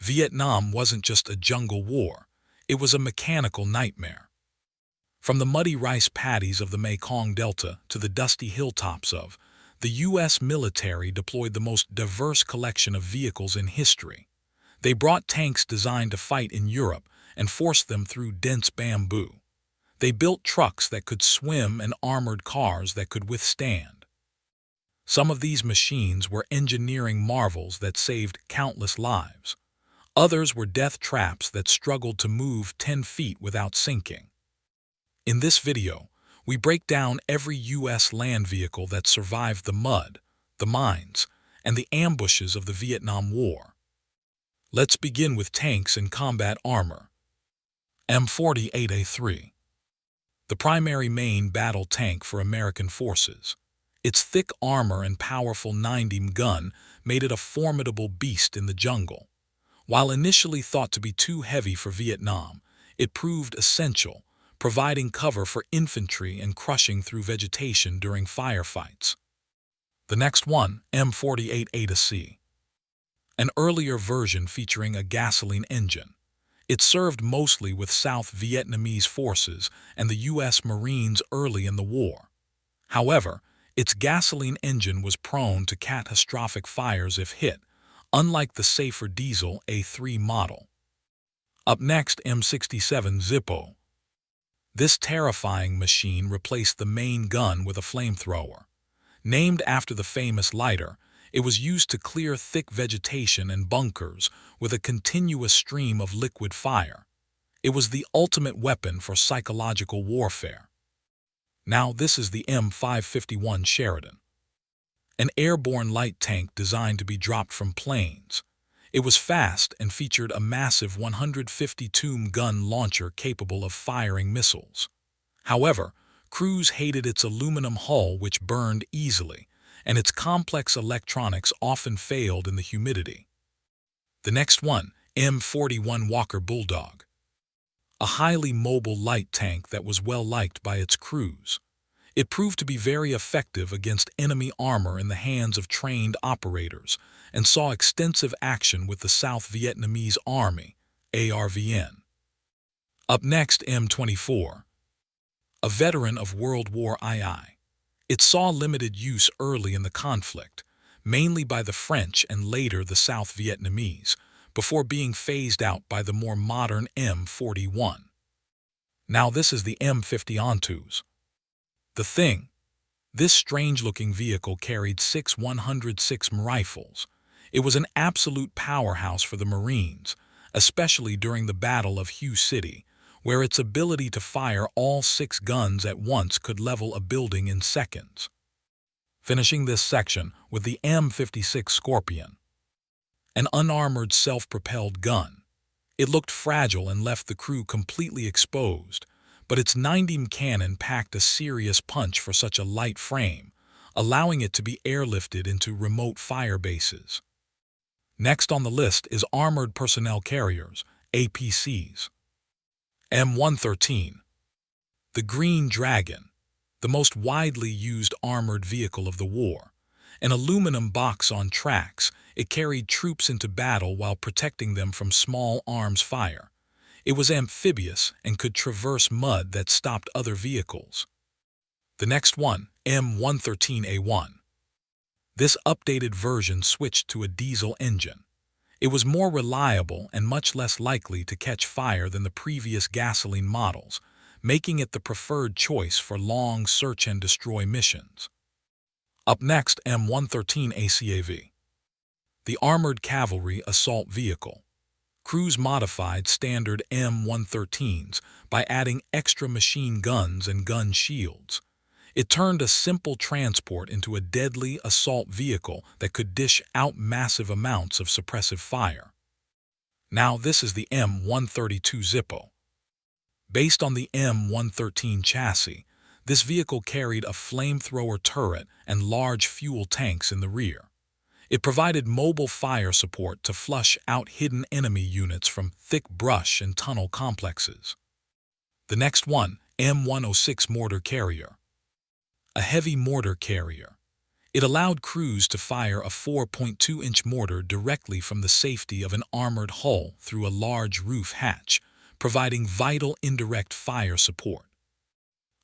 Vietnam wasn't just a jungle war, it was a mechanical nightmare. From the muddy rice paddies of the Mekong Delta to the dusty hilltops of, the U.S. military deployed the most diverse collection of vehicles in history. They brought tanks designed to fight in Europe and forced them through dense bamboo. They built trucks that could swim and armored cars that could withstand. Some of these machines were engineering marvels that saved countless lives. Others were death traps that struggled to move 10 feet without sinking. In this video, we break down every U.S. land vehicle that survived the mud, the mines, and the ambushes of the Vietnam War. Let's begin with tanks and combat armor. M48 A3. The primary main battle tank for American forces. Its thick armor and powerful 9mm gun made it a formidable beast in the jungle. While initially thought to be too heavy for Vietnam, it proved essential, providing cover for infantry and crushing through vegetation during firefights. The next one, M48 APC. An earlier version featuring a gasoline engine. It served mostly with South Vietnamese forces and the U.S. Marines early in the war. However, its gasoline engine was prone to catastrophic fires if hit, unlike the safer diesel A3 model. Up next, M67 Zippo. This terrifying machine replaced the main gun with a flamethrower. Named after the famous lighter, it was used to clear thick vegetation and bunkers with a continuous stream of liquid fire. It was the ultimate weapon for psychological warfare. Now this is the M551 Sheridan. An airborne light tank designed to be dropped from planes. It was fast and featured a massive 152mm gun launcher capable of firing missiles. However, crews hated its aluminum hull, which burned easily, and its complex electronics often failed in the humidity. The next one, M41 Walker Bulldog. A highly mobile light tank that was well liked by its crews. It proved to be very effective against enemy armor in the hands of trained operators and saw extensive action with the South Vietnamese Army, ARVN. Up next, M24. A veteran of World War II. It saw limited use early in the conflict, mainly by the French and later the South Vietnamese, before being phased out by the more modern M41. Now this is the M50 The Thing. This strange-looking vehicle carried 6 106mm rifles. It was an absolute powerhouse for the Marines, especially during the Battle of Hue City, where its ability to fire all 6 guns at once could level a building in seconds. Finishing this section with the M56 Scorpion. An unarmored self-propelled gun. It looked fragile and left the crew completely exposed, but its 90mm cannon packed a serious punch for such a light frame, allowing it to be airlifted into remote fire bases. Next on the list is Armored Personnel Carriers, APCs. M113. The Green Dragon, the most widely used armored vehicle of the war. An aluminum box on tracks, it carried troops into battle while protecting them from small arms fire. It was amphibious and could traverse mud that stopped other vehicles. The next one, M113 A1. This updated version switched to a diesel engine. It was more reliable and much less likely to catch fire than the previous gasoline models, making it the preferred choice for long search and destroy missions. Up next, M113 ACAV. The Armored Cavalry Assault Vehicle. Crews modified standard M113s by adding extra machine guns and gun shields. It turned a simple transport into a deadly assault vehicle that could dish out massive amounts of suppressive fire. Now this is the M132 Zippo. Based on the M113 chassis, this vehicle carried a flamethrower turret and large fuel tanks in the rear. It provided mobile fire support to flush out hidden enemy units from thick brush and tunnel complexes. The next one, M106 Mortar Carrier. A heavy mortar carrier. It allowed crews to fire a 4.2-inch mortar directly from the safety of an armored hull through a large roof hatch, providing vital indirect fire support.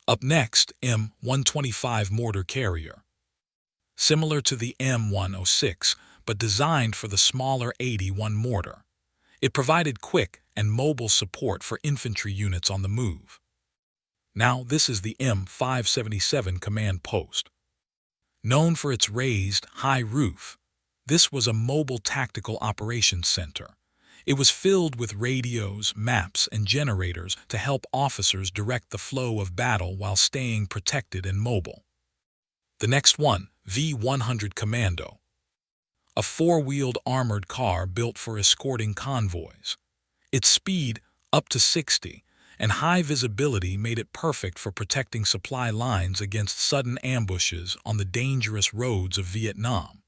Up next, M125 mortar carrier. Similar to the M106, but designed for the smaller 81 mortar. It provided quick and mobile support for infantry units on the move. Now this is the M577 command post. Known for its raised, high roof, this was a mobile tactical operations center. It was filled with radios, maps, and generators to help officers direct the flow of battle while staying protected and mobile. The next one, V100 Commando. A four-wheeled armored car built for escorting convoys. Its speed, up to 60, and high visibility made it perfect for protecting supply lines against sudden ambushes on the dangerous roads of Vietnam.